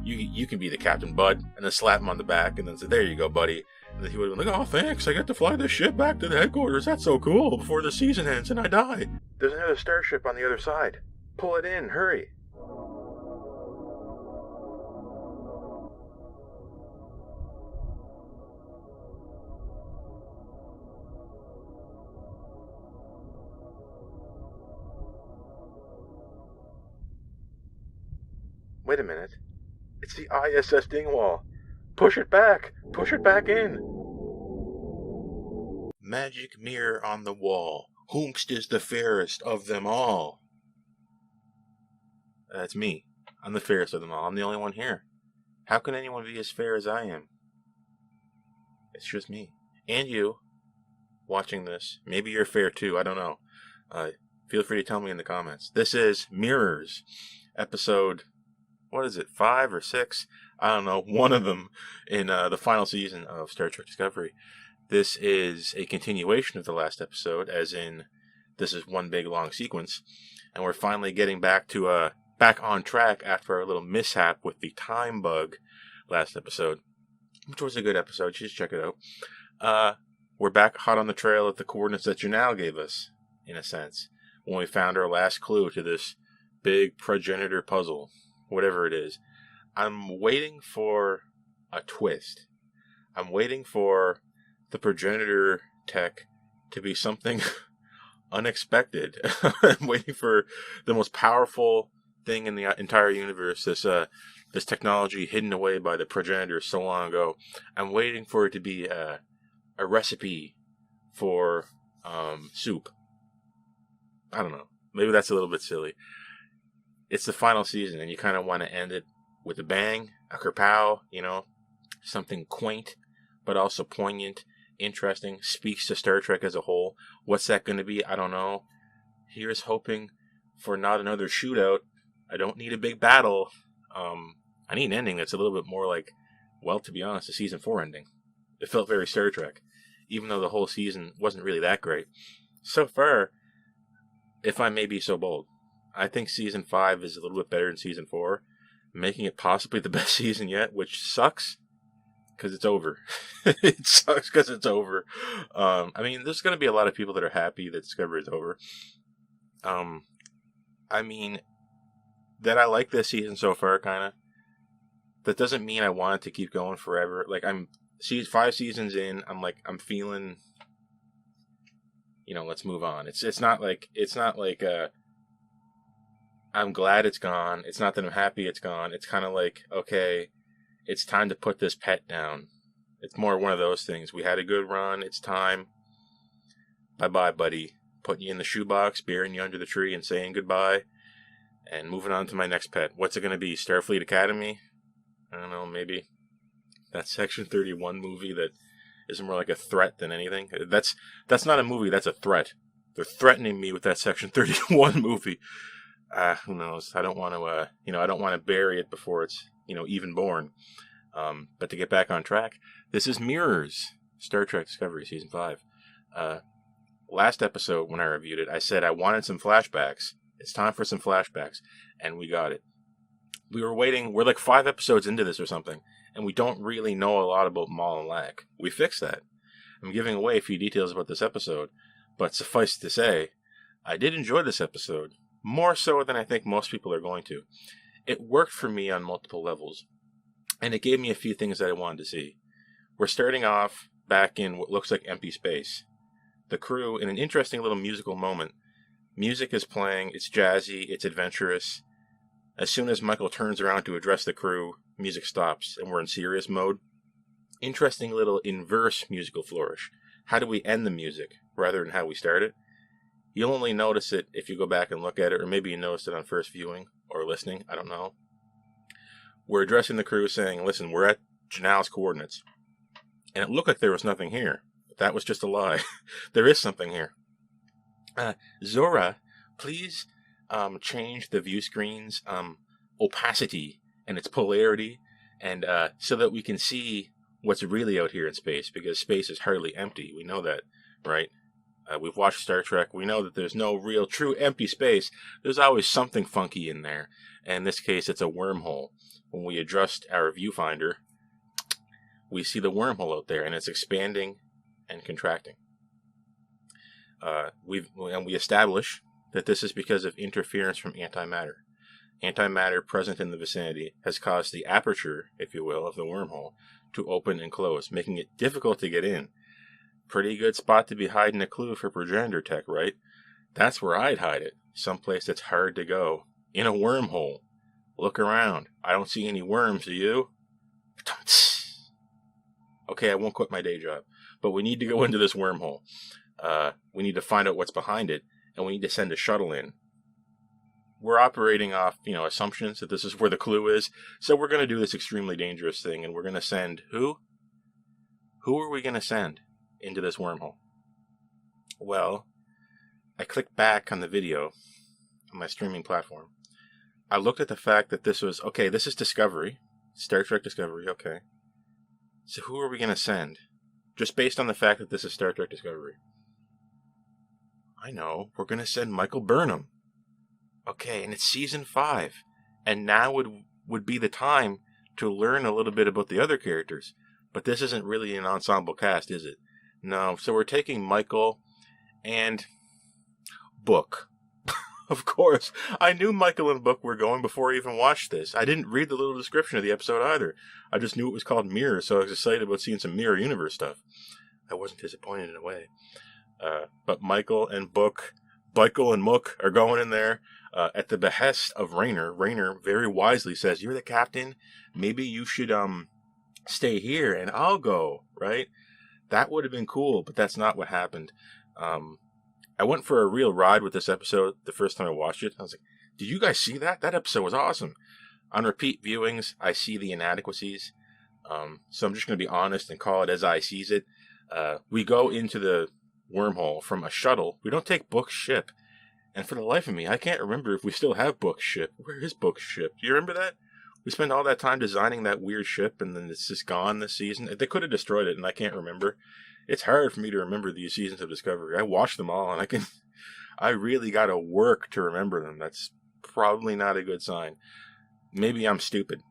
you can be the captain, bud, and then slap him on the back, and then say, there you go, buddy. And then he would have been like, oh, thanks, I get to fly this ship back to the headquarters, that's so cool, before the season ends and I die. There's another starship on the other side. Pull it in, hurry. Wait a minute. It's the ISS Dingwall. Push it back. Push it back in. Magic mirror on the wall. Whomst is the fairest of them all? That's me. I'm the fairest of them all. I'm the only one here. How can anyone be as fair as I am? It's just me. And you, watching this. Maybe you're fair too. I don't know. Feel free to tell me in the comments. This is Mirrors. Episode... what is it, 5 or 6? I don't know, one of them in the final season of Star Trek Discovery. This is a continuation of the last episode, as in, this is one big long sequence, and we're finally getting back to back on track after our little mishap with the time bug last episode, which was a good episode. You should check it out. We're back hot on the trail of the coordinates that Janelle gave us, in a sense, when we found our last clue to this big progenitor puzzle. Whatever it is. I'm waiting for a twist. I'm waiting for the progenitor tech to be something unexpected. I'm waiting for the most powerful thing in the entire universe, this technology hidden away by the progenitors so long ago. I'm waiting for it to be a recipe for soup. I don't know. Maybe that's a little bit silly. It's the final season, and you kind of want to end it with a bang, a kerpow, something quaint, but also poignant, interesting, speaks to Star Trek as a whole. What's that going to be? I don't know. Here's hoping for not another shootout. I don't need a big battle. I need an ending that's a little bit more like, well, to be honest, a season 4 ending. It felt very Star Trek, even though the whole season wasn't really that great. So far, if I may be so bold, I think Season 5 is a little bit better than Season 4, making it possibly the best season yet, which sucks, because it's over. It sucks because it's over. I mean, there's going to be a lot of people that are happy that Discovery is over. I mean, that I like this season so far, kind of. That doesn't mean I want it to keep going forever. Like, 5 seasons in, I'm feeling, let's move on. It's not like, I'm glad it's gone. It's not that I'm happy it's gone. It's kind of like, okay, it's time to put this pet down. It's more one of those things. We had a good run. It's time. Bye-bye, buddy. Putting you in the shoebox, burying you under the tree, and saying goodbye. And moving on to my next pet. What's it going to be? Starfleet Academy? I don't know, maybe. That Section 31 movie that is more like a threat than anything. That's not a movie, that's a threat. They're threatening me with that Section 31 movie. Who knows? I don't want to, I don't want to bury it before it's, even born. But to get back on track, this is Mirrors, Star Trek Discovery, Season 5. Last episode, when I reviewed it, I said I wanted some flashbacks. It's time for some flashbacks. And we got it. We were waiting, we're like 5 episodes into this or something, and we don't really know a lot about Moll and Lack. We fixed that. I'm giving away a few details about this episode, but suffice to say, I did enjoy this episode. More so than I think most people are going to. It worked for me on multiple levels. And it gave me a few things that I wanted to see. We're starting off back in what looks like empty space. The crew, in an interesting little musical moment, music is playing, it's jazzy, it's adventurous. As soon as Michael turns around to address the crew, music stops and we're in serious mode. Interesting little inverse musical flourish. How do we end the music rather than how we start it? You'll only notice it if you go back and look at it, or maybe you noticed it on first viewing or listening. I don't know. We're addressing the crew saying, listen, we're at Janelle's coordinates. And it looked like there was nothing here. But that was just a lie. There is something here. Zora, please change the view screen's opacity and its polarity, and so that we can see what's really out here in space, because space is hardly empty. We know that, right? We've watched Star Trek. We know that there's no real true empty space. There's always something funky in there. And in this case, it's a wormhole. When we adjust our viewfinder, we see the wormhole out there, and it's expanding and contracting. We establish that this is because of interference from antimatter. Antimatter present in the vicinity has caused the aperture, if you will, of the wormhole to open and close, making it difficult to get in. Pretty good spot to be hiding a clue for progenitor tech, right? That's where I'd hide it. Someplace that's hard to go. In a wormhole. Look around. I don't see any worms, do you? Okay, I won't quit my day job. But we need to go into this wormhole. We need to find out what's behind it, and we need to send a shuttle in. We're operating off, assumptions that this is where the clue is. So we're going to do this extremely dangerous thing, and we're going to send who? Who are we going to send into this wormhole? Well, I clicked back on the video on my streaming platform. I looked at the fact that this was, okay, this is Discovery. Star Trek Discovery, okay. So who are we going to send? Just based on the fact that this is Star Trek Discovery. I know, we're going to send Michael Burnham. Okay, and it's season 5. And now would be the time to learn a little bit about the other characters. But this isn't really an ensemble cast, is it? No, so we're taking Michael and Book. Of course, I knew Michael and Book were going before I even watched this. I didn't read the little description of the episode either. I just knew it was called Mirror, so I was excited about seeing some Mirror Universe stuff. I wasn't disappointed in a way. But Michael and Book, Michael and Mook are going in there at the behest of Rayner. Rayner very wisely says, "You're the captain. Maybe you should stay here and I'll go," right? That would have been cool, but that's not what happened. I went for a real ride with this episode the first time I watched it. I was like, did you guys see that? That episode was awesome. On repeat viewings, I see the inadequacies. So I'm just going to be honest and call it as I sees it. We go into the wormhole from a shuttle. We don't take Book's ship. And for the life of me, I can't remember if we still have Book's ship. Where is Book's ship? Do you remember that? We spent all that time designing that weird ship, and then it's just gone this season. They could have destroyed it, and I can't remember. It's hard for me to remember these seasons of Discovery. I watched them all, and I really got to work to remember them. That's probably not a good sign. Maybe I'm stupid,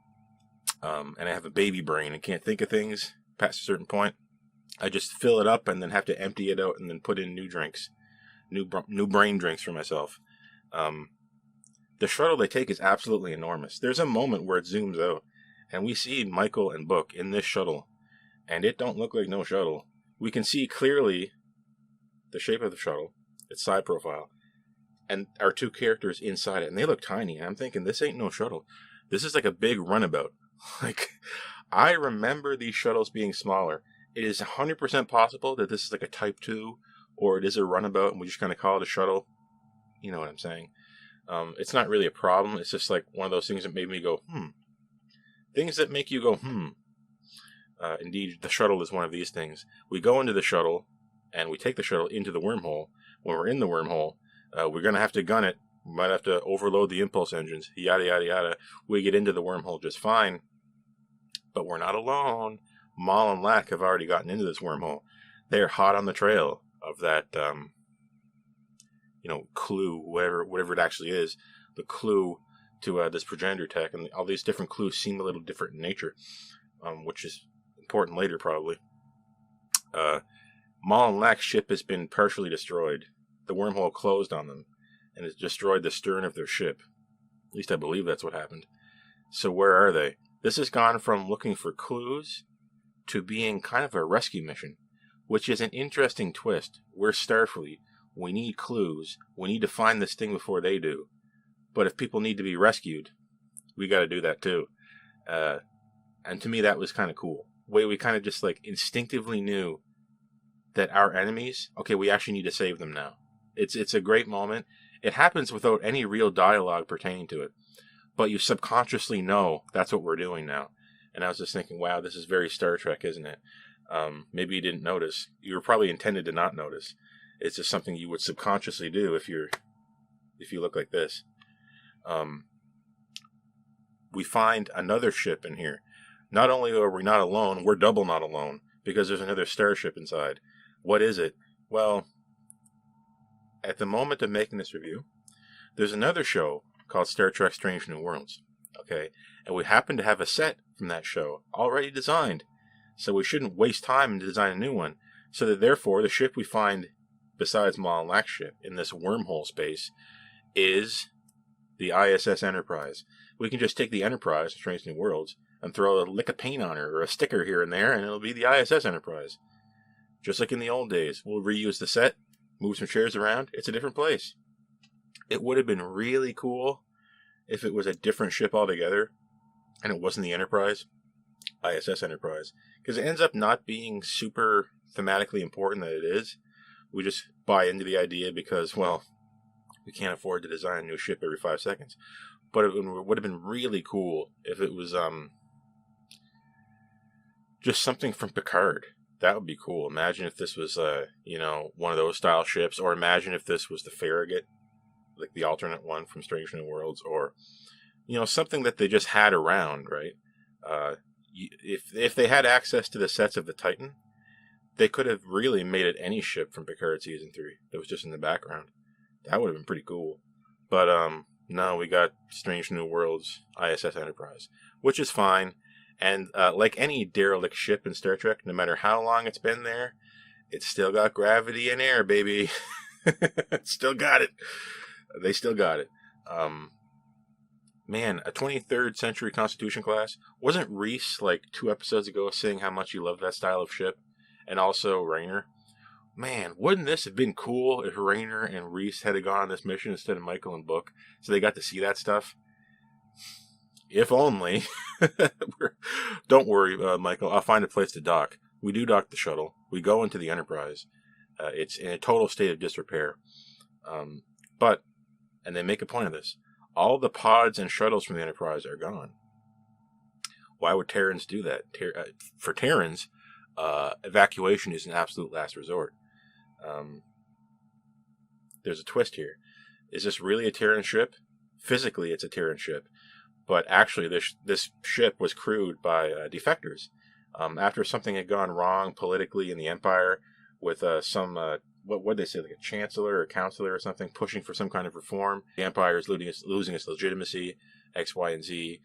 and I have a baby brain and can't think of things past a certain point. I just fill it up and then have to empty it out and then put in new drinks, new brain drinks for myself. The shuttle they take is absolutely enormous. There's a moment where it zooms out, and we see Michael and Book in this shuttle, and it don't look like no shuttle. We can see clearly the shape of the shuttle, its side profile, and our two characters inside it, and they look tiny. I'm thinking, this ain't no shuttle. This is like a big runabout. I remember these shuttles being smaller. It is 100% possible that this is like a Type 2, or it is a runabout, and we just kind of call it a shuttle. You know what I'm saying? It's not really a problem. It's just like one of those things that made me go, Things that make you go, Indeed, the shuttle is one of these things. We go into the shuttle, and we take the shuttle into the wormhole. When we're in the wormhole, we're going to have to gun it. We might have to overload the impulse engines, yada, yada, yada. We get into the wormhole just fine. But we're not alone. Moll and Lack have already gotten into this wormhole. They're hot on the trail of that, clue, whatever it actually is. The clue to this progenitor tech. And all these different clues seem a little different in nature, which is important later, probably. Moll and Lack's ship has been partially destroyed. The wormhole closed on them, and has destroyed the stern of their ship. At least I believe that's what happened. So where are they? This has gone from looking for clues to being kind of a rescue mission, which is an interesting twist. We're Starfleet. We need clues. We need to find this thing before they do. But if people need to be rescued, we got to do that too. And to me, that was kind of cool. Way we kind of just like instinctively knew that our enemies, okay, we actually need to save them now. It's a great moment. It happens without any real dialogue pertaining to it. But you subconsciously know that's what we're doing now. And I was just thinking, wow, this is very Star Trek, isn't it? Maybe you didn't notice. You were probably intended to not notice. It's just something you would subconsciously do if you look like this. We find another ship in here. Not only are we not alone, we're double not alone, because there's another starship inside. What is it? Well, at the moment of making this review, there's another show called Star Trek Strange New Worlds. Okay, and we happen to have a set from that show already designed, so we shouldn't waste time and design a new one. So that therefore, the ship we find besides Moll and Lack's ship in this wormhole space is the ISS Enterprise. We can just take the Enterprise, Strange New Worlds, and throw a lick of paint on her or a sticker here and there, and it'll be the ISS Enterprise. Just like in the old days, we'll reuse the set, move some chairs around. It's a different place. It would have been really cool if it was a different ship altogether, and it wasn't the Enterprise, ISS Enterprise, because it ends up not being super thematically important that it is. We just buy into the idea because, well, we can't afford to design a new ship every 5 seconds. But it would have been really cool if it was just something from Picard. That would be cool. Imagine if this was, one of those style ships, or imagine if this was the Farragut, like the alternate one from Strange New Worlds, or, something that they just had around, right? If they had access to the sets of the Titan, they could have really made it any ship from Picard Season 3 that was just in the background. That would have been pretty cool. But, no, we got Strange New Worlds ISS Enterprise, which is fine. And like any derelict ship in Star Trek, no matter how long it's been there, it's still got gravity and air, baby. Still got it. They still got it. Man, a 23rd century Constitution class. Wasn't Reese, like 2 episodes ago, saying how much he loved that style of ship? And also Rayner. Man, wouldn't this have been cool if Rayner and Reese had gone on this mission instead of Michael and Book, so they got to see that stuff? If only. Don't worry, Michael. I'll find a place to dock. We do dock the shuttle. We go into the Enterprise. It's in a total state of disrepair. And they make a point of this, all the pods and shuttles from the Enterprise are gone. Why would Terrans do that? For Terrans, evacuation is an absolute last resort. There's a twist here. Is this really a Terran ship? Physically, it's a Terran ship. But actually, this ship was crewed by defectors. After something had gone wrong politically in the Empire with some, what would they say, like a chancellor or counselor or something, pushing for some kind of reform. The Empire is losing its legitimacy, X, Y, and Z.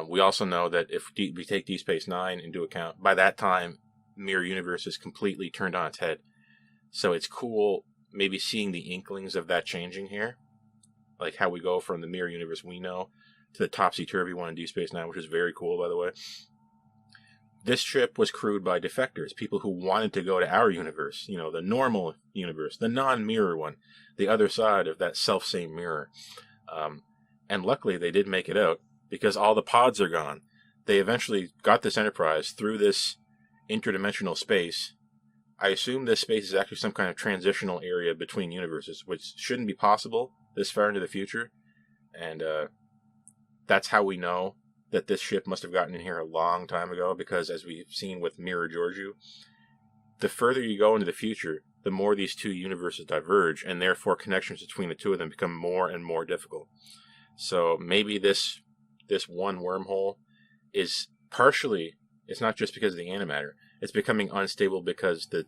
We also know that if we take Deep Space Nine into account, by that time, Mirror Universe is completely turned on its head. So it's cool maybe seeing the inklings of that changing here. Like how we go from the Mirror Universe we know to the topsy-turvy one in Deep Space Nine, which is very cool, by the way. This ship was crewed by defectors, people who wanted to go to our universe, the normal universe, the non-mirror one, the other side of that self-same mirror. And luckily, they did make it out, because all the pods are gone. They eventually got this Enterprise through this interdimensional space. I assume this space is actually some kind of transitional area between universes, which shouldn't be possible this far into the future. And that's how we know that this ship must have gotten in here a long time ago, because as we've seen with Mirror Georgiou, the further you go into the future, the more these two universes diverge, and therefore connections between the two of them become more and more difficult. So maybe this one wormhole is partially, it's not just because of the antimatter, it's becoming unstable because the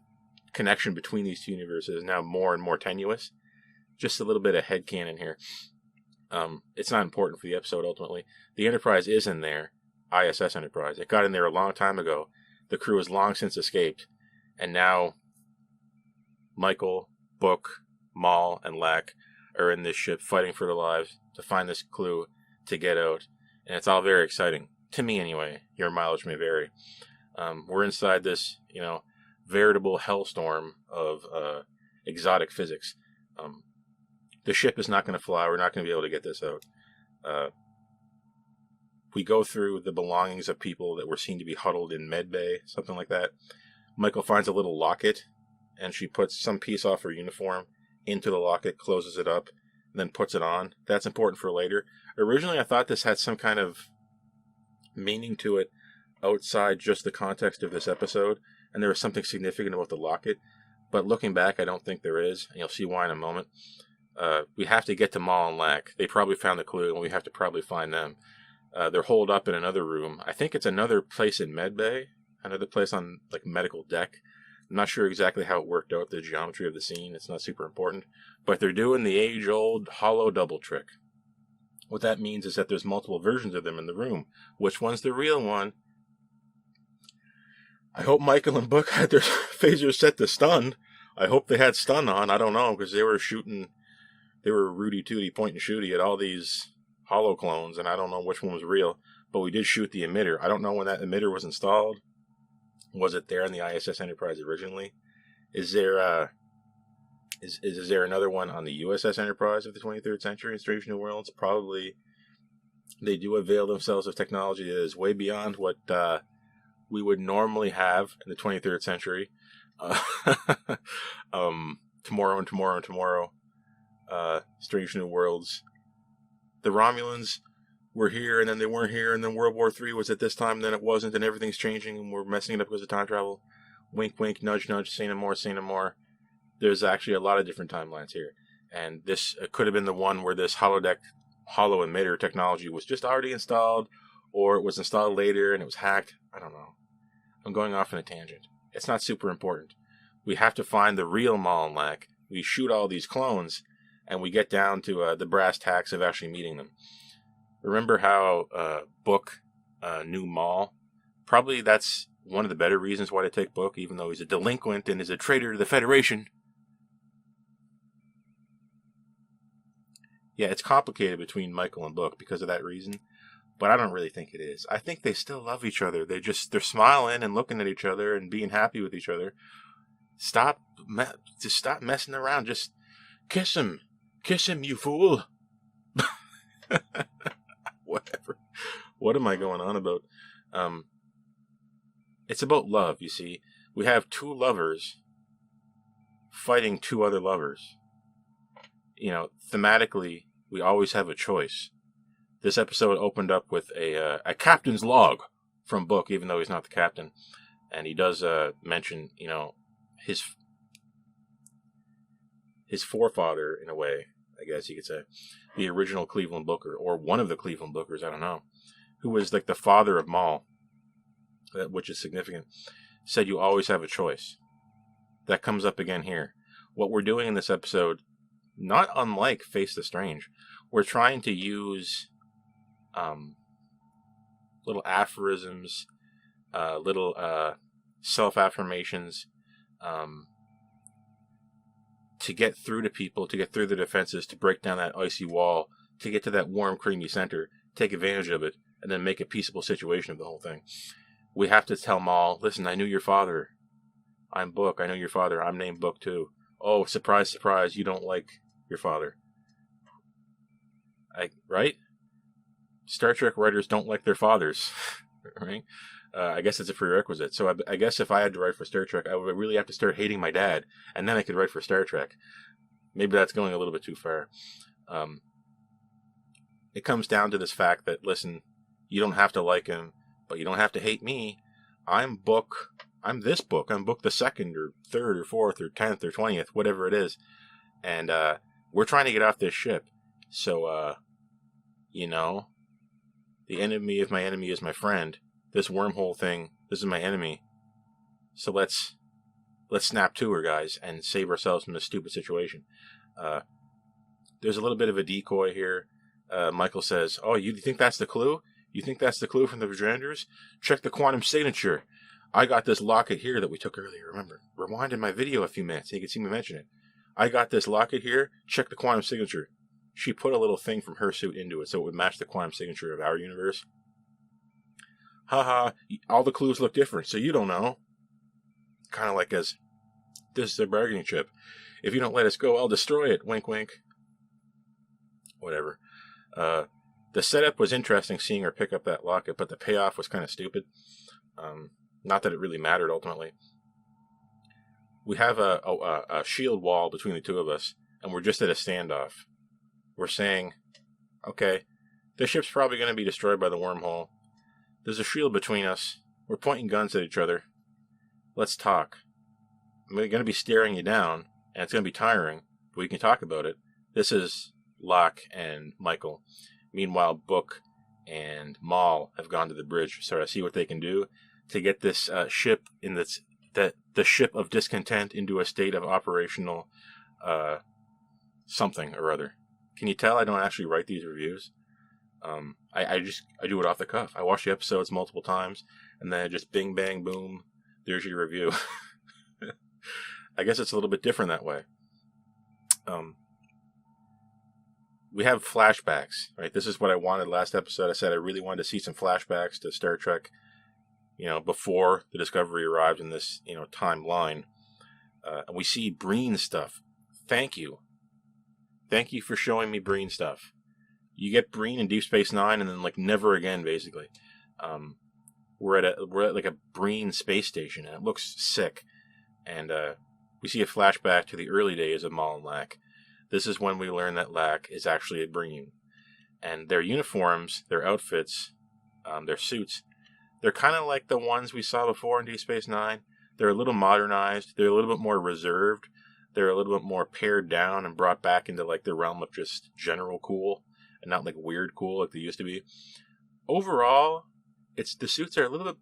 connection between these two universes is now more and more tenuous. Just a little bit of headcanon here. It's not important for the episode, ultimately. The Enterprise is in there, ISS Enterprise. It got in there a long time ago. The crew has long since escaped. And now Michael, Book, Moll, and Lack are in this ship fighting for their lives to find this clue to get out. And it's all very exciting. To me, anyway. Your mileage may vary. We're inside this, veritable hellstorm of exotic physics. The ship is not going to fly. We're not going to be able to get this out. We go through the belongings of people that were seen to be huddled in medbay, something like that. Michael finds a little locket, and she puts some piece off her uniform into the locket, closes it up, and then puts it on. That's important for later. Originally, I thought this had some kind of meaning to it outside just the context of this episode, and there was something significant about the locket. But looking back, I don't think there is, and you'll see why in a moment. We have to get to Moll and Lack. They probably found the clue, and we have to probably find them. They're holed up in another room. I think it's another place in medbay, another place on like medical deck. I'm not sure exactly how it worked out, the geometry of the scene. It's not super important. But they're doing the age-old hollow double trick. What that means is that there's multiple versions of them in the room. Which one's the real one? I hope Michael and Book had their phasers set to stun. I hope they had stun on. I don't know, because they were shooting... They were Rudy-Tooty, point and shooty at all these hollow clones, and I don't know which one was real. But we did shoot the emitter. I don't know when that emitter was installed. Was it there in the ISS Enterprise originally? Is there is there another one on the USS Enterprise of the 23rd century in Strange New Worlds? Probably. They do avail themselves of technology that is way beyond what we would normally have in the 23rd century. Tomorrow and tomorrow and tomorrow. Strange New Worlds. The Romulans were here, and then they weren't here, and then World War III was at this time, and then it wasn't, and everything's changing, and we're messing it up because of time travel. Wink, wink, nudge, nudge, say no more, say no more. There's actually a lot of different timelines here. And this could have been the one where this hollow emitter technology was just already installed, or it was installed later and it was hacked. I don't know. I'm going off on a tangent. It's not super important. We have to find the real Moll and Lack. We shoot all these clones, and we get down to the brass tacks of actually meeting them. Remember how Book knew Moll? Probably that's one of the better reasons why to take Book, even though he's a delinquent and is a traitor to the Federation. Yeah, it's complicated between Michael and Book because of that reason, but I don't really think it is. I think they still love each other. They're smiling and looking at each other and being happy with each other. Stop messing around. Just kiss him, you fool. Whatever. What am I going on about? It's about love, you see. We have two lovers fighting two other lovers. You know, thematically, we always have a choice. This episode opened up with a captain's log from Book, even though he's not the captain. And he does mention, you know, his forefather, in a way, I guess you could say. The original Cleveland Booker, or one of the Cleveland Bookers, I don't know, who was like the father of Moll, which is significant, said you always have a choice. That comes up again here. What we're doing in this episode, not unlike Face the Strange, we're trying to use little aphorisms, little self-affirmations, to get through to people, to get through the defenses, to break down that icy wall, to get to that warm, creamy center, take advantage of it, and then make a peaceable situation of the whole thing. We have to tell Moll, listen, I knew your father. I'm Book. I know your father. I'm named Book too. Oh, surprise, surprise, you don't like your father. Right? Star Trek writers don't like their fathers. Right? I guess it's a prerequisite. So I guess if I had to write for Star Trek, I would really have to start hating my dad, and then I could write for Star Trek. Maybe that's going a little bit too far. It comes down to this fact that, listen, you don't have to like him, but you don't have to hate me. I'm Book. I'm this Book. I'm Book the 2nd, or 3rd, or 4th, or 10th, or 20th, whatever it is. And we're trying to get off this ship. So, you know, the enemy of my enemy is my friend. This wormhole thing, this is my enemy. So let's snap to her, guys, and save ourselves from this stupid situation. There's a little bit of a decoy here. Michael says, oh, you think that's the clue? You think that's the clue from the Progenitors? Check the quantum signature. I got this locket here that we took earlier, remember? Rewind in my video a few minutes so you can see me mention it. I got this locket here. Check the quantum signature. She put a little thing from her suit into it so it would match the quantum signature of our universe. Haha, all the clues look different, so you don't know. Kind of like as, this is a bargaining chip. If you don't let us go, I'll destroy it. Wink, wink. Whatever. The setup was interesting, seeing her pick up that locket, but the payoff was kind of stupid. Not that it really mattered, ultimately. We have a shield wall between the two of us, and we're just at a standoff. We're saying, okay, this ship's probably going to be destroyed by the wormhole. There's a shield between us. We're pointing guns at each other. Let's talk. I'm going to be staring you down, and it's going to be tiring, but we can talk about it. This is Locke and Michael. Meanwhile, Book and Moll have gone to the bridge, so I see what they can do to get this ship in this the ship of discontent into a state of operational something or other. Can you tell I don't actually write these reviews? I do it off the cuff. I watch the episodes multiple times, and then just bing, bang, boom, there's your review. I guess it's a little bit different that way. We have flashbacks, right? This is what I wanted last episode. I said I really wanted to see some flashbacks to Star Trek, before the Discovery arrived in this, timeline. And we see Breen stuff. Thank you. Thank you for showing me Breen stuff. You get Breen in Deep Space Nine, and then never again, basically. We're at a Breen space station, and it looks sick. And we see a flashback to the early days of Moll and Lack. This is when we learn that Lack is actually a Breen, and their uniforms, their outfits, their suits, they're kind of like the ones we saw before in Deep Space Nine. They're a little modernized. They're a little bit more reserved. They're a little bit more pared down and brought back into the realm of just general cool, and not weird cool like they used to be. Overall, the suits are a little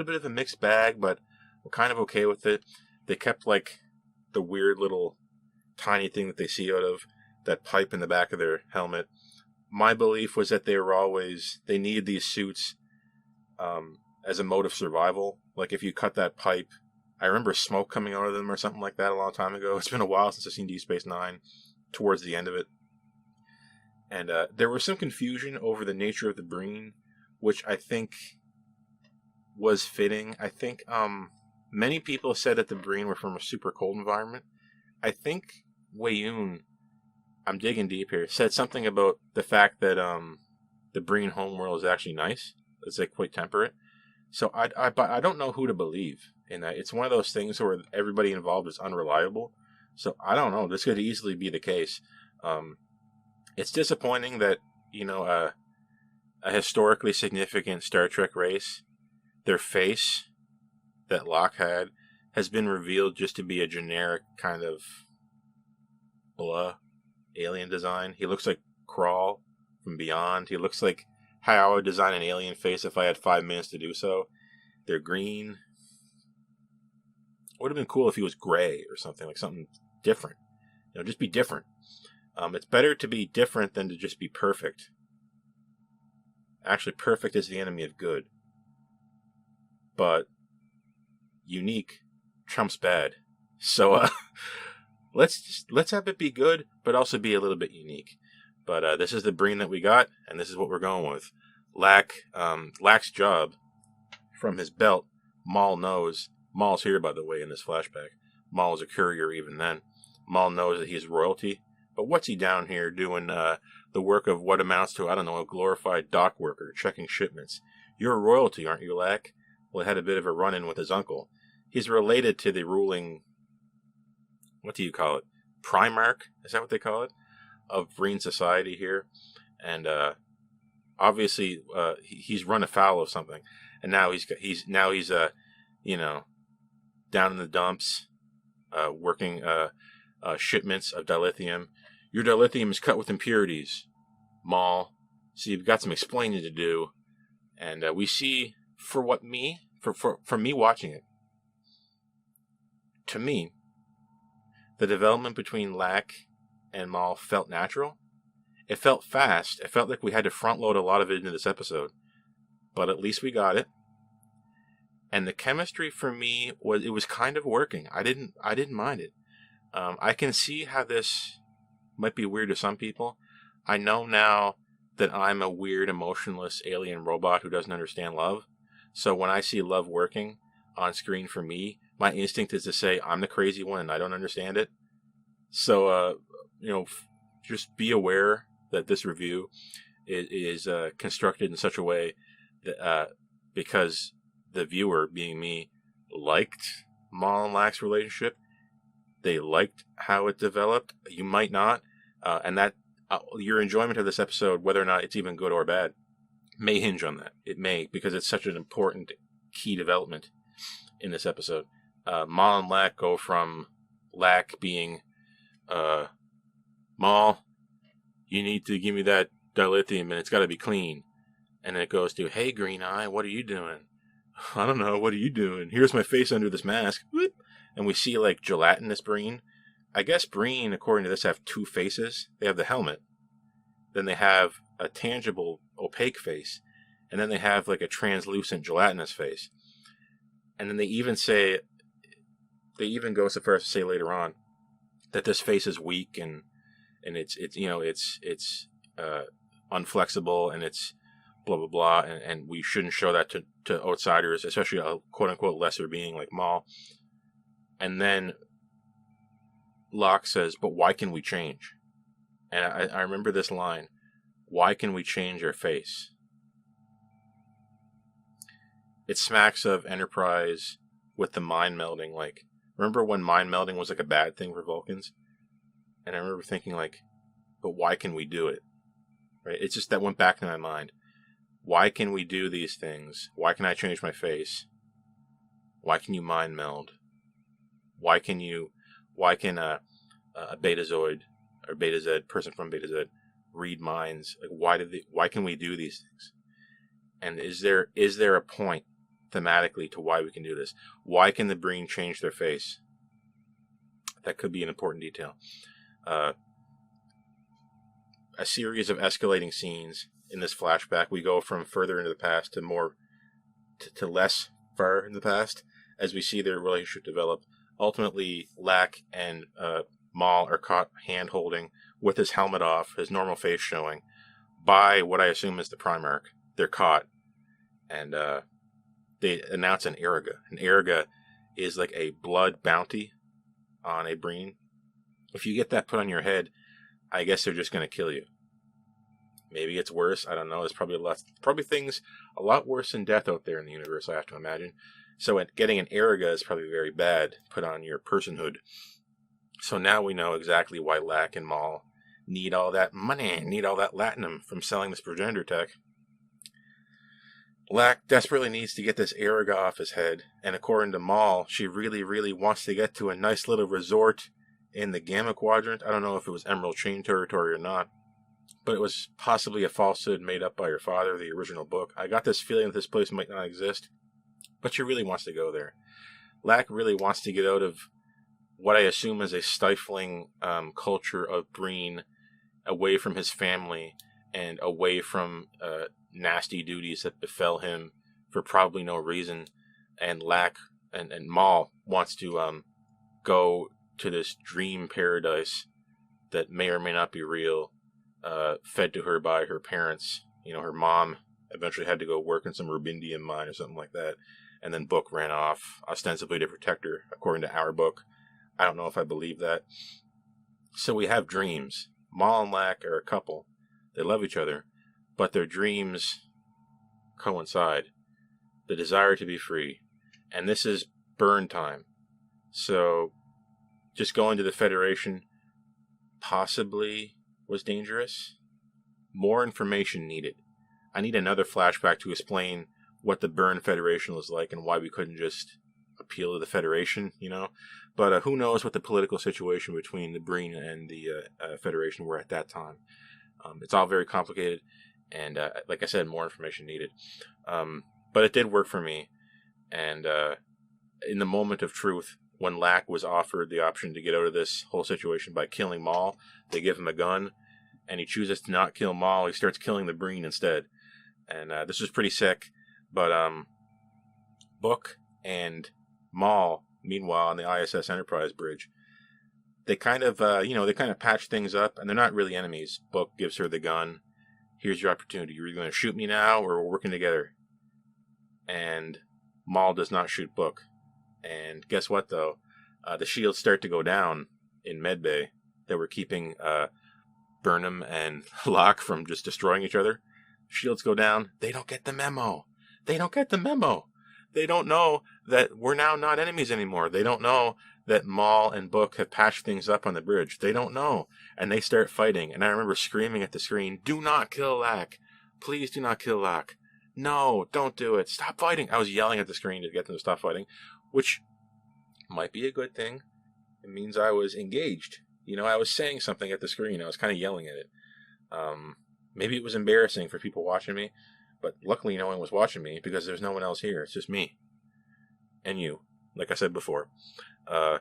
bit of a mixed bag, but we're kind of okay with it. They kept the weird little tiny thing that they see out of that pipe in the back of their helmet. My belief was that they needed these suits as a mode of survival. If you cut that pipe, I remember smoke coming out of them or something like that a long time ago. It's been a while since I've seen Deep Space Nine, towards the end of it. And there was some confusion over the nature of the Breen, which I think was fitting. I think many people said that the Breen were from a super cold environment. I think Wayun, I'm digging deep here, said something about the fact that the Breen homeworld is actually nice. It's quite temperate. So I don't know who to believe in that. It's one of those things where everybody involved is unreliable. So I don't know. This could easily be the case. It's disappointing that a historically significant Star Trek race, their face that Locke had, has been revealed just to be a generic kind of blah alien design. He looks like Crawl from Beyond. He looks like how I would design an alien face if I had 5 minutes to do so. They're green. It would have been cool if he was gray or something different. Just be different. It's better to be different than to just be perfect. Actually, perfect is the enemy of good. But unique trumps bad. So let's have it be good, but also be a little bit unique. But this is the Breen that we got, and this is what we're going with. Lack's job, from his belt, Moll knows. Moll's here, by the way, in this flashback. Moll is a courier even then. Moll knows that he's royalty. But what's he down here doing the work of what amounts to, a glorified dock worker, checking shipments? You're royalty, aren't you, Lack? Well, he had a bit of a run-in with his uncle. He's related to the ruling, what do you call it? Primarch? Is that what they call it? Of Breen society here. And obviously he's run afoul of something. And now he's down in the dumps, working shipments of dilithium. Your dilithium is cut with impurities, Moll. So you've got some explaining to do. And we see, for me watching it, to me, the development between Lack and Moll felt natural. It felt fast. It felt like we had to front load a lot of it into this episode. But at least we got it. And the chemistry for me was kind of working. I didn't mind it. I can see how this might be weird to some people. I know now that I'm a weird, emotionless alien robot who doesn't understand love. So when I see love working on screen for me, my instinct is to say I'm the crazy one and I don't understand it. So, just be aware that this review is constructed in such a way that because the viewer, being me, liked Moll and Lack's relationship. They liked how it developed. You might not. And that your enjoyment of this episode, whether or not it's even good or bad, may hinge on that. It may, because it's such an important key development in this episode. Moll and Lack go from Lack being, Moll, you need to give me that dilithium and it's got to be clean. And then it goes to, hey, Green Eye, what are you doing? I don't know. What are you doing? Here's my face under this mask. Whoop. And we see, like, gelatinous Breen. I guess Breen, according to this, have two faces. They have the helmet. Then they have a tangible, opaque face. And then they have, like, a translucent, gelatinous face. And then they even go so far as to say later on that this face is weak and it's unflexible and it's blah blah blah, and we shouldn't show that to outsiders, especially a quote unquote lesser being like Moll. And then Locke says, "But why can we change?" And I remember this line: "Why can we change our face?" It smacks of Enterprise with the mind melding. Like, remember when mind melding was like a bad thing for Vulcans? And I remember thinking, like, but why can we do it? Right? It's just that went back to my mind. Why can we do these things? Why can I change my face? Why can you mind meld? Why can a Betazoid or Beta Z, person from Beta Z, read minds? Like, why can we do these things? And is there a point thematically to why we can do this? Why can the Breen change their face? That could be an important detail. A series of escalating scenes in this flashback. We go from further into the past to less far in the past as we see their relationship develop. Ultimately, Locke and Moll are caught hand-holding with his helmet off, his normal face showing, by what I assume is the Primarch. They're caught, and they announce an Eriga. An Eriga is like a blood bounty on a Breen. If you get that put on your head, I guess they're just going to kill you. Maybe it's worse. I don't know. There's probably things a lot worse than death out there in the universe, I have to imagine. So getting an Eriga is probably very bad put on your personhood. So now we know exactly why Locke and Moll need all that money, need all that latinum from selling this progenitor tech. Locke desperately needs to get this Eriga off his head, and according to Moll, she really, really wants to get to a nice little resort in the Gamma Quadrant. I don't know if it was Emerald Chain territory or not, but it was possibly a falsehood made up by her father, the original book. I got this feeling that this place might not exist, but she really wants to go there. Locke really wants to get out of what I assume is a stifling culture of Breen, away from his family and away from nasty duties that befell him for probably no reason. And Locke and Moll wants to go to this dream paradise that may or may not be real, fed to her by her parents. You know, her mom eventually had to go work in some rubidium mine or something like that, and then Book ran off, ostensibly to protect her, according to our book. I don't know if I believe that. So we have dreams. Moll and Locke are a couple. They love each other, but their dreams coincide. The desire to be free. And this is burn time. So just going to the Federation possibly was dangerous. More information needed. I need another flashback to explain what the Burn Federation was like and why we couldn't just appeal to the Federation, you know. But who knows what the political situation between the Breen and the Federation were at that time. It's all very complicated, and like I said, more information needed. But it did work for me, and in the moment of truth, when Locke was offered the option to get out of this whole situation by killing Moll, they give him a gun, and he chooses to not kill Moll. He starts killing the Breen instead, and this was pretty sick. But Book and Moll, meanwhile, on the ISS Enterprise bridge, they kind of, patch things up, and they're not really enemies. Book gives her the gun. Here's your opportunity. You're either going to shoot me now, or we're working together. And Moll does not shoot Book. And guess what, though? The shields start to go down in Medbay that were keeping Burnham and Locke from just destroying each other. Shields go down. They don't get the memo. They don't get the memo. They don't know that we're now not enemies anymore. They don't know that Moll and Book have patched things up on the bridge. They don't know. And they start fighting. And I remember screaming at the screen, "Do not kill Locke. Please do not kill Locke. No, don't do it. Stop fighting." I was yelling at the screen to get them to stop fighting, which might be a good thing. It means I was engaged. You know, I was saying something at the screen. I was kind of yelling at it. Maybe it was embarrassing for people watching me, But luckily no one was watching me because there's no one else here. It's just me. And you, like I said before. A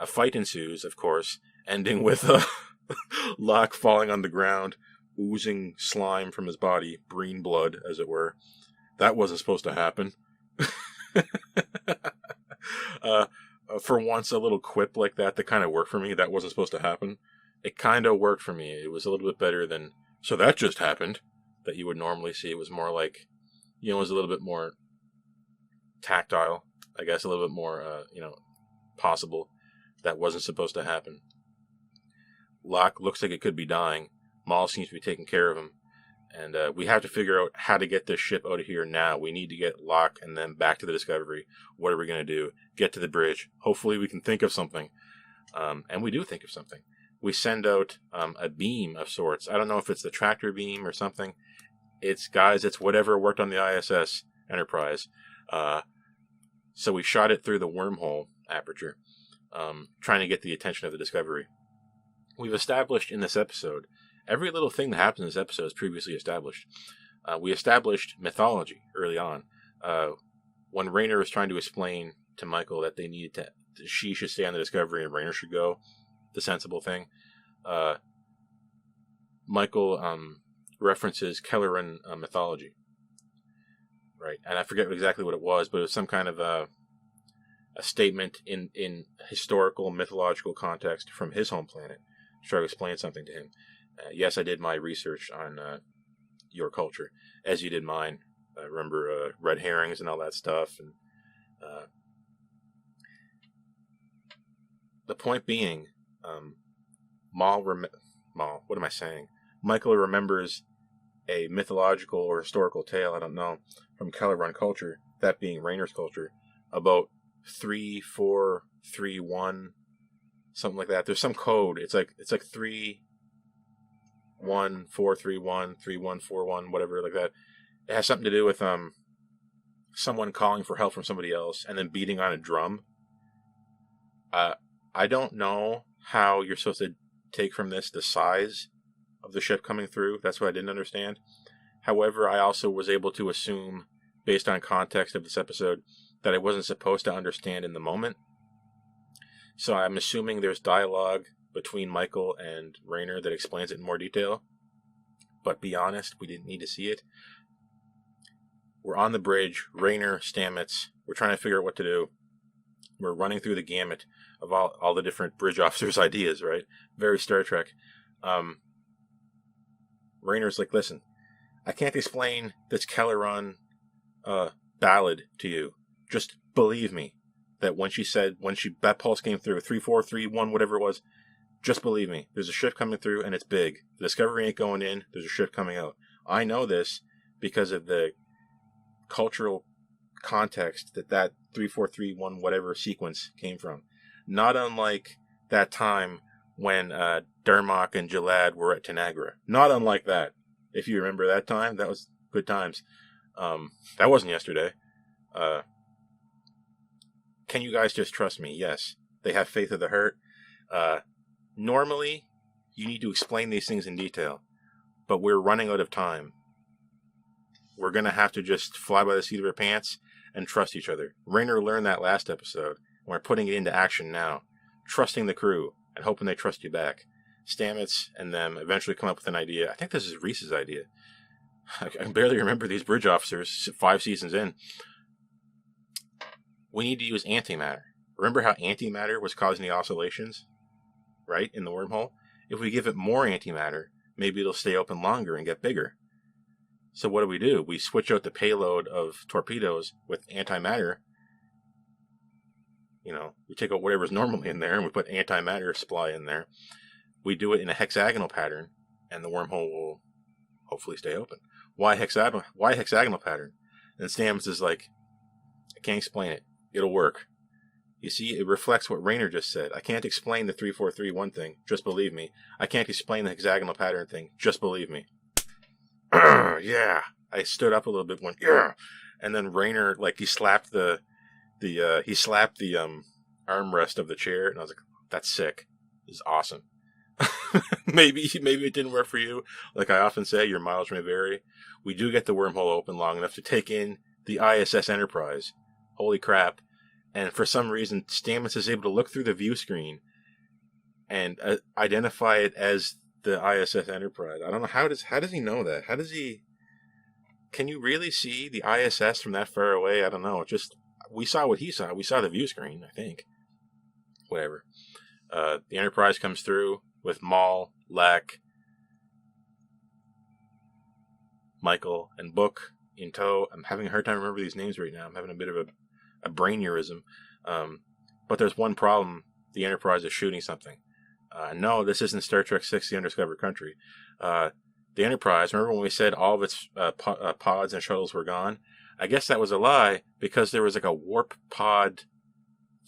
fight ensues, of course, ending with Locke falling on the ground, oozing slime from his body, Breen blood, as it were. That wasn't supposed to happen. For once, a little quip like that kind of worked for me. That wasn't supposed to happen. It kind of worked for me. It was a little bit better than, so that just happened, that you would normally see. It was more like, it was a little bit more tactile, I guess, a little bit more, possible. That wasn't supposed to happen. Locke looks like it could be dying. Moll seems to be taking care of him. And we have to figure out how to get this ship out of here now. We need to get Locke and then back to the Discovery. What are we going to do? Get to the bridge. Hopefully we can think of something. And we do think of something. We send out a beam of sorts. I don't know if it's the tractor beam or something. It's whatever worked on the ISS Enterprise. So we shot it through the wormhole aperture, trying to get the attention of the Discovery. We've established in this episode, every little thing that happens in this episode is previously established. We established mythology early on. When Rayner was trying to explain to Michael that she should stay on the Discovery and Rayner should go, the sensible thing, Michael references Kelleran mythology. Right, and I forget exactly what it was, but it was some kind of a statement in historical, mythological context from his home planet. Try to explain something to him. Yes, I did my research on your culture, as you did mine. I remember red herrings and all that stuff. And the point being, Moll, what am I saying? Michael remembers a mythological or historical tale, I don't know, from Kelleran culture, that being Rayner's culture, about 3431, something like that. There's some code. It's like 31431, 3141, whatever, like that. It has something to do with someone calling for help from somebody else and then beating on a drum. I don't know how you're supposed to take from this the size of the ship coming through. That's what I didn't understand. However, I also was able to assume, based on context of this episode, that I wasn't supposed to understand in the moment. So I'm assuming there's dialogue between Michael and Rayner that explains it in more detail. But be honest, we didn't need to see it. We're on the bridge, Rayner, Stamets. We're trying to figure out what to do. We're running through the gamut of all the different bridge officers' ideas, right? Very Star Trek. Rayner's like, listen, I can't explain this Kelleran ballad to you. Just believe me that that pulse came through, 3431, whatever it was, just believe me. There's a ship coming through and it's big. The Discovery ain't going in. There's a ship coming out. I know this because of the cultural context that 3431 whatever sequence came from. Not unlike that time when Dermok and Jalad were at Tanagra. Not unlike that. If you remember that time, that was good times. That wasn't yesterday. Can you guys just trust me? Yes. They have faith of the hurt. Normally, you need to explain these things in detail. But we're running out of time. We're going to have to just fly by the seat of our pants and trust each other. Rayner learned that last episode. We're putting it into action now. Trusting the crew and hoping they trust you back. Stamets and them eventually come up with an idea. I think this is Reese's idea. I can barely remember these bridge officers 5 seasons in. We need to use antimatter. Remember how antimatter was causing the oscillations? Right? In the wormhole? If we give it more antimatter, maybe it'll stay open longer and get bigger. So what do? We switch out the payload of torpedoes with antimatter. We take out whatever's normally in there and we put antimatter supply in there. We do it in a hexagonal pattern and the wormhole will hopefully stay open. Why hexagonal pattern? And Stamets is like, I can't explain it. It'll work. You see, it reflects what Rayner just said. I can't explain the 3431 thing. Just believe me. I can't explain the hexagonal pattern thing. Just believe me. Yeah. I stood up a little bit, went, yeah. And then Rayner, he slapped the armrest of the chair, and I was like, that's sick. This is awesome. maybe it didn't work for you. Like I often say, your mileage may vary. We do get the wormhole open long enough to take in the ISS Enterprise. Holy crap. And for some reason, Stamets is able to look through the view screen and identify it as the ISS Enterprise. I don't know, how does he know that? How does he... Can you really see the ISS from that far away? I don't know. We saw what he saw. We saw the view screen, I think. Whatever. The Enterprise comes through with Moll, Lack, Michael, and Book in tow. I'm having a hard time remembering these names right now. I'm having a bit of a brainurism. But there's one problem. The Enterprise is shooting something. No, this isn't Star Trek VI, The Undiscovered Country. The Enterprise, remember when we said all of its pods and shuttles were gone? I guess that was a lie, because there was like a warp pod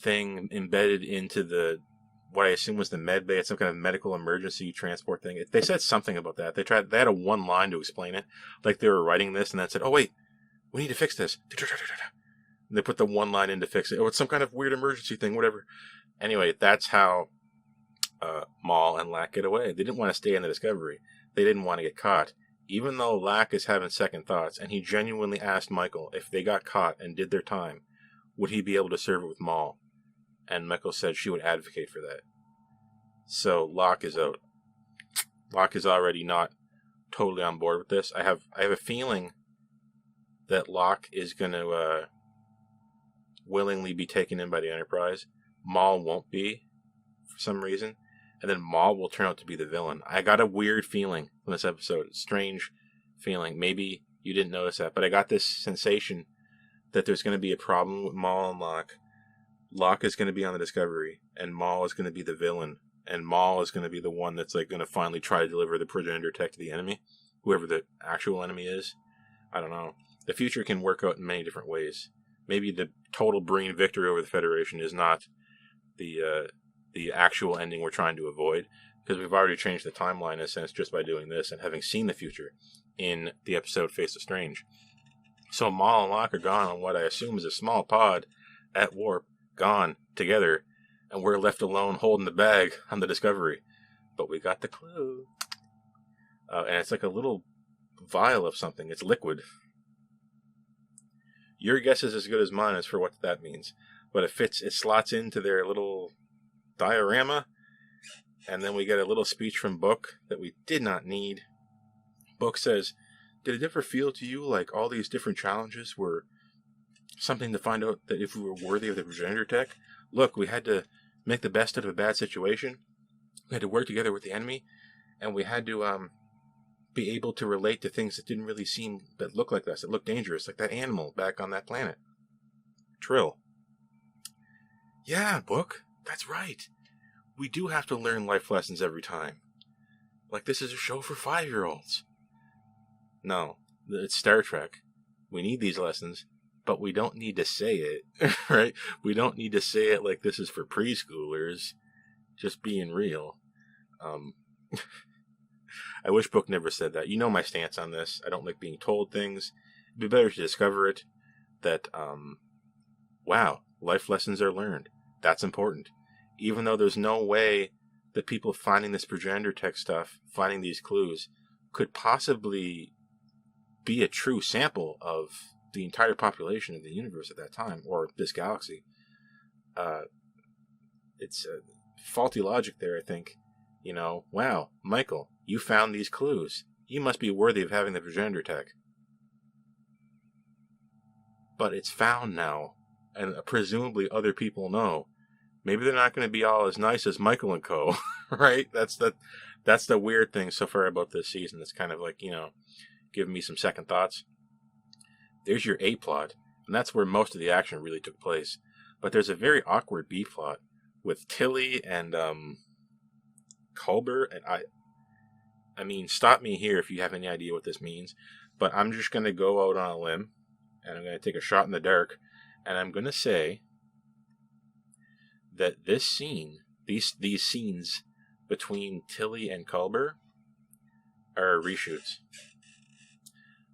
thing embedded into what I assume was the med bay. It's some kind of medical emergency transport thing. They said something about that. They had a one line to explain it. Like they were writing this and then said, oh wait, we need to fix this. And they put the one line in to fix it. Oh, it's some kind of weird emergency thing, whatever. Anyway, that's how Moll and Lack get away. They didn't want to stay in the Discovery. They didn't want to get caught. Even though Lack is having second thoughts, and he genuinely asked Michael if they got caught and did their time, would he be able to serve it with Moll? And Michael said she would advocate for that. So Locke is out. Locke is already not totally on board with this. I have a feeling that Locke is going to willingly be taken in by the Enterprise. Moll won't be, for some reason. And then Moll will turn out to be the villain. I got a weird feeling from this episode. Strange feeling. Maybe you didn't notice that, but I got this sensation that there's going to be a problem with Moll and Locke. Locke is going to be on the Discovery, and Moll is going to be the villain, and Moll is going to be the one that's like going to finally try to deliver the progenitor tech to the enemy, whoever the actual enemy is. I don't know. The future can work out in many different ways. Maybe the total Breen victory over the Federation is not the actual ending we're trying to avoid, because we've already changed the timeline in a sense just by doing this and having seen the future in the episode Face of Strange. So Moll and Locke are gone on what I assume is a small pod at warp, gone together, and we're left alone holding the bag on the Discovery. But we got the clue. And it's like a little vial of something. It's liquid. Your guess is as good as mine as for what that means. But it slots into their little diorama. And then we get a little speech from Book that we did not need. Book says, did it ever feel to you like all these different challenges were something to find out that if we were worthy of the progenitor tech? Look, we had to make the best out of a bad situation. We had to work together with the enemy, and we had to be able to relate to things that didn't really seem, that looked like us, that looked dangerous, like that animal back on that planet. Trill. Yeah, Book, that's right. We do have to learn life lessons every time. Like this is a show for 5-year-olds. No, it's Star Trek. We need these lessons, but we don't need to say it, right? We don't need to say it like this is for preschoolers. Just being real. I wish Book never said that. You know my stance on this. I don't like being told things. It'd be better to discover it. That, wow, life lessons are learned. That's important. Even though there's no way that people finding this progenitor tech stuff, finding these clues, could possibly be a true sample of the entire population of the universe at that time, or this galaxy. It's faulty logic there, I think. You know, wow, Michael, you found these clues. You must be worthy of having the progenitor tech. But it's found now, and presumably other people know. Maybe they're not going to be all as nice as Michael and co, right? That's the weird thing so far about this season. It's kind of like, you know, giving me some second thoughts. There's your A plot, and that's where most of the action really took place. But there's a very awkward B plot with Tilly and Culber, and I mean, stop me here if you have any idea what this means, but I'm just going to go out on a limb, and I'm going to take a shot in the dark, and I'm going to say that this scene, these scenes between Tilly and Culber are reshoots.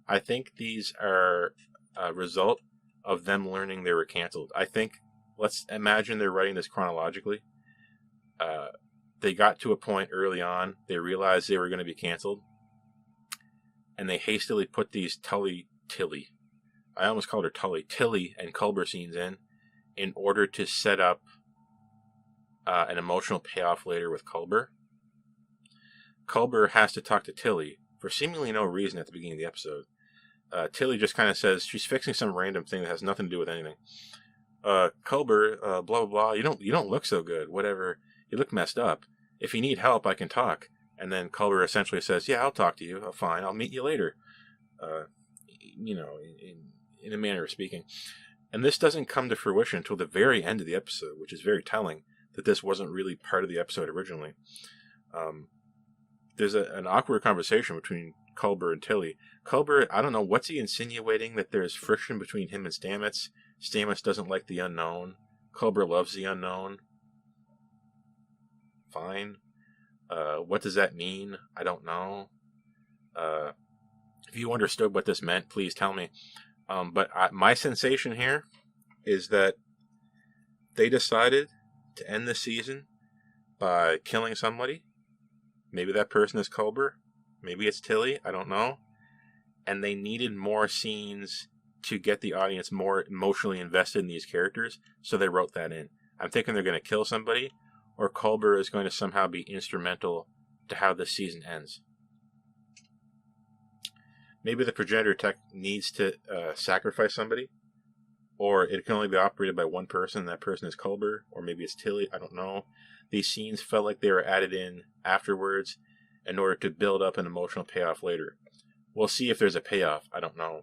I think these are a result of them learning they were canceled. I think, let's imagine they're writing this chronologically. they got to a point early on, they realized they were going to be canceled, and they hastily put these Tilly and Culber scenes in order to set up an emotional payoff later with Culber. Culber has to talk to Tilly for seemingly no reason at the beginning of the episode. Tilly just kind of says she's fixing some random thing that has nothing to do with anything. Culber, blah blah blah. You don't look so good. Whatever. You look messed up. If you need help, I can talk. And then Culber essentially says, "Yeah, I'll talk to you. Oh, fine. I'll meet you later." In a manner of speaking. And this doesn't come to fruition until the very end of the episode, which is very telling that this wasn't really part of the episode originally. There's an awkward conversation between Culber and Tilly. Culber, I don't know, what's he insinuating? That there's friction between him and Stamets? Stamets doesn't like the unknown. Culber loves the unknown. Fine. What does that mean? I don't know. If you understood what this meant, please tell me. But my sensation here is that they decided to end the season by killing somebody. Maybe that person is Culber. Maybe it's Tilly. I don't know. And they needed more scenes to get the audience more emotionally invested in these characters, so they wrote that in. I'm thinking they're going to kill somebody, or Culber is going to somehow be instrumental to how this season ends. Maybe the progenitor tech needs to sacrifice somebody, or it can only be operated by one person, and that person is Culber, or maybe it's Tilly, I don't know. These scenes felt like they were added in afterwards in order to build up an emotional payoff later. We'll see if there's a payoff, I don't know.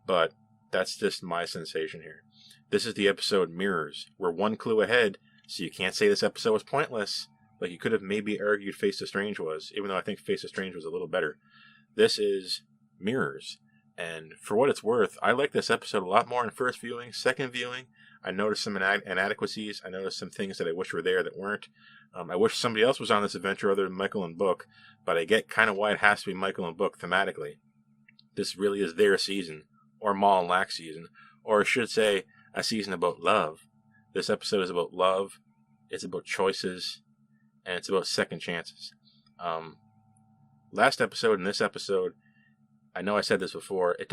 But that's just my sensation here. This is the episode Mirrors. We're one clue ahead, so you can't say this episode was pointless. Like you could have maybe argued Face the Strange was, even though I think Face the Strange was a little better. This is Mirrors. And for what it's worth, I like this episode a lot more in first viewing. Second viewing, I noticed some inadequacies. I noticed some things that I wish were there that weren't. I wish somebody else was on this adventure other than Michael and Book, but I get kind of why it has to be Michael and Book thematically. This really is their season, or Moll and Lack's season, or I should say, a season about love. This episode is about love, it's about choices, and it's about second chances. Last episode and this episode, I know I said this before, it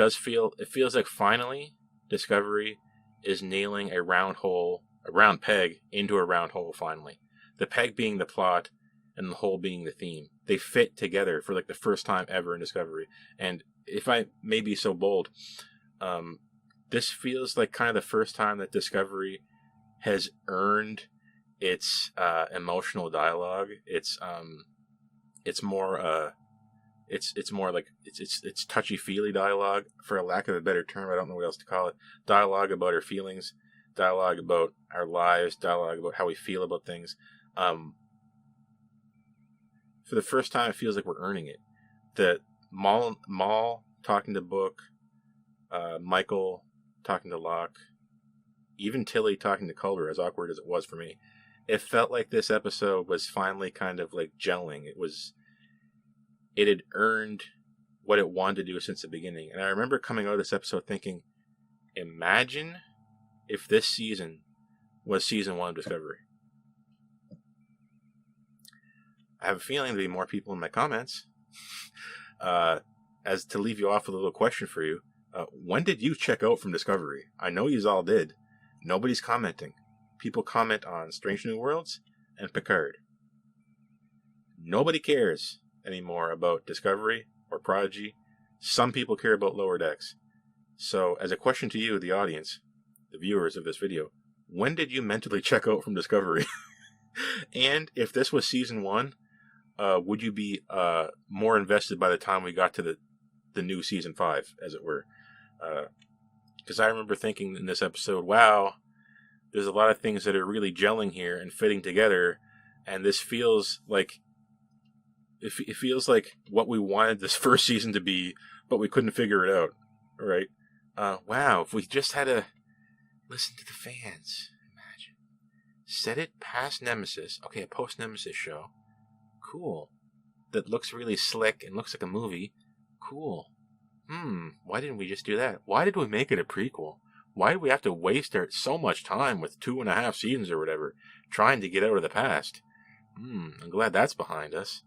feels like finally Discovery is nailing a round peg into a round hole finally. The peg being the plot and the hole being the theme. They fit together for like the first time ever in Discovery. And if I may be so bold, this feels like kind of the first time that Discovery has earned its emotional dialogue. It's more like it's touchy-feely dialogue, for a lack of a better term. I don't know what else to call it. Dialogue about our feelings, dialogue about our lives, dialogue about how we feel about things. For the first time, it feels like we're earning it. That Moll talking to Book, Michael talking to Locke, even Tilly talking to Culber, as awkward as it was for me, it felt like this episode was finally kind of like gelling. It had earned what it wanted to do since the beginning. And I remember coming out of this episode thinking, imagine if this season was season 1 of Discovery. I have a feeling there'll be more people in my comments. As to leave you off with a little question for you, when did you check out from Discovery? I know yous all did. Nobody's commenting. People comment on Strange New Worlds and Picard. Nobody cares anymore about Discovery or Prodigy. Some people care about Lower Decks. So, as a question to you, the audience, the viewers of this video, when did you mentally check out from Discovery? And if this was season 1, would you be more invested by the time we got to the new season 5, as it were? Because I remember thinking in this episode, wow, there's a lot of things that are really gelling here and fitting together, and this feels like it feels like what we wanted this first season to be, but we couldn't figure it out, right? Wow, if we just had to listen to the fans, imagine. Set it past Nemesis. Okay, a post-Nemesis show. Cool. That looks really slick and looks like a movie. Cool. Why didn't we just do that? Why did we make it a prequel? Why did we have to waste so much time with 2.5 seasons or whatever trying to get out of the past? I'm glad that's behind us.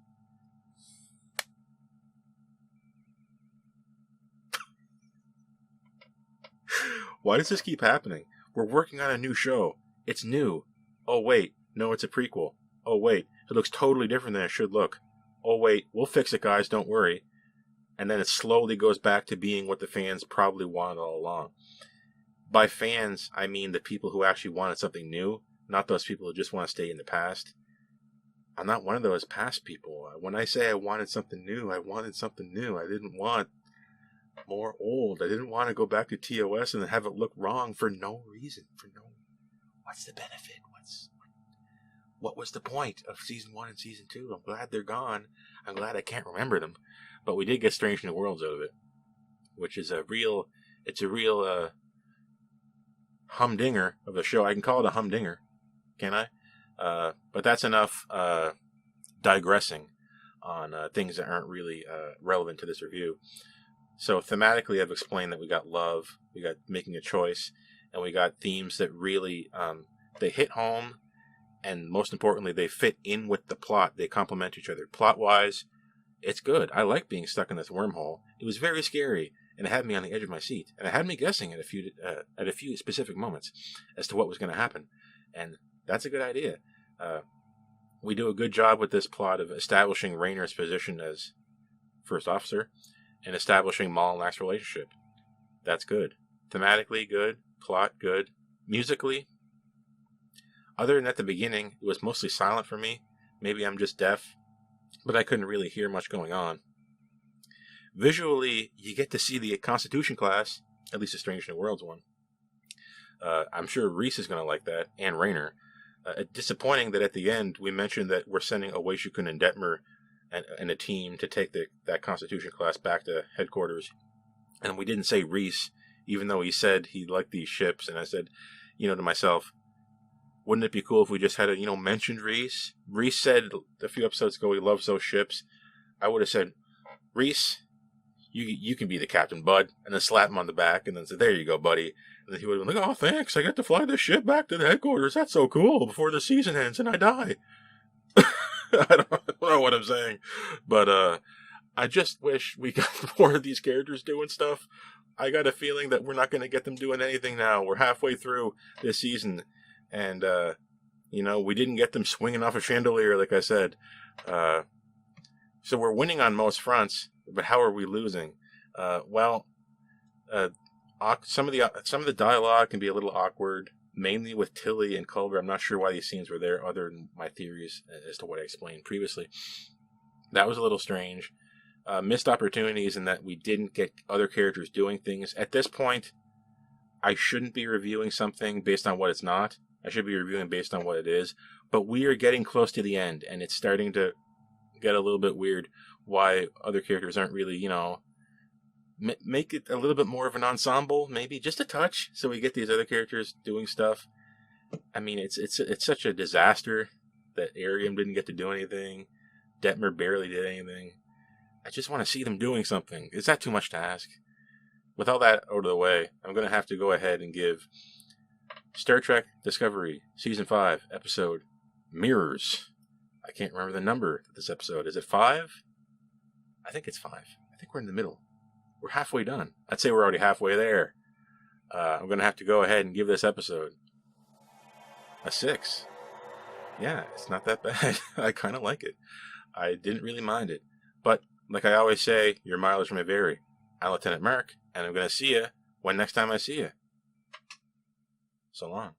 Why does this keep happening? We're working on a new show. It's new. Oh, wait. No, it's a prequel. Oh, wait. It looks totally different than it should look. Oh, wait. We'll fix it, guys. Don't worry. And then it slowly goes back to being what the fans probably wanted all along. By fans, I mean the people who actually wanted something new, not those people who just want to stay in the past. I'm not one of those past people. When I say I wanted something new, I wanted something new. I didn't want more old. I didn't want to go back to TOS and have it look wrong for no reason. What's the benefit? What was the point of season 1 and season 2? I'm glad they're gone. I'm glad I can't remember them. But we did get Strange New Worlds out of it, which is a real humdinger of a show. I can call it a humdinger, can I? But that's enough digressing on things that aren't really relevant to this review. So thematically, I've explained that we got love, we got making a choice, and we got themes that really they hit home, and most importantly, they fit in with the plot. They complement each other. Plot-wise, it's good. I like being stuck in this wormhole. It was very scary, and it had me on the edge of my seat, and it had me guessing at a few specific moments as to what was going to happen, and that's a good idea. We do a good job with this plot of establishing Rayner's position as first officer and establishing Moll and Lac's relationship. That's good. Thematically, good. Plot, good. Musically, other than at the beginning, it was mostly silent for me. Maybe I'm just deaf, but I couldn't really hear much going on. Visually, you get to see the Constitution class, at least the Strange New Worlds one. I'm sure Reese is going to like that, and Rayner. Disappointing that at the end we mentioned that we're sending Owosekun and Detmer and a team to take that Constitution class back to headquarters, and we didn't say Reese, even though he said he liked these ships. And I said, to myself, wouldn't it be cool if we just had mentioned Reese? Reese said a few episodes ago he loves those ships. I would have said, Reese, you can be the captain, bud, and then slap him on the back and then say, there you go, buddy. And then he would have been like, oh, thanks, I get to fly this ship back to the headquarters. That's so cool, before the season ends and I die. I don't know what I'm saying. But I just wish we got more of these characters doing stuff. I got a feeling that we're not going to get them doing anything now. We're halfway through this season. And, we didn't get them swinging off a chandelier, like I said. So we're winning on most fronts, but how are we losing? Some of the dialogue can be a little awkward, mainly with Tilly and Culber. I'm not sure why these scenes were there, other than my theories as to what I explained previously. That was a little strange. Missed opportunities in that we didn't get other characters doing things. At this point, I shouldn't be reviewing something based on what it's not. I should be reviewing based on what it is. But we are getting close to the end, and it's starting to get a little bit weird why other characters aren't really, make it a little bit more of an ensemble, maybe just a touch, so we get these other characters doing stuff. I mean, it's such a disaster that Ariam didn't get to do anything. Detmer barely did anything. I just want to see them doing something. Is that too much to ask? With all that out of the way, I'm going to have to go ahead and give Star Trek Discovery Season 5 episode Mirrors. I can't remember the number of this episode. Is it 5? I think it's 5. I think we're in the middle. We're halfway done. I'd say we're already halfway there. I'm going to have to go ahead and give this episode a 6. Yeah, it's not that bad. I kind of like it. I didn't really mind it. But, like I always say, your mileage may vary. I'm Lieutenant Mark, and I'm going to see you when next time I see you. So long.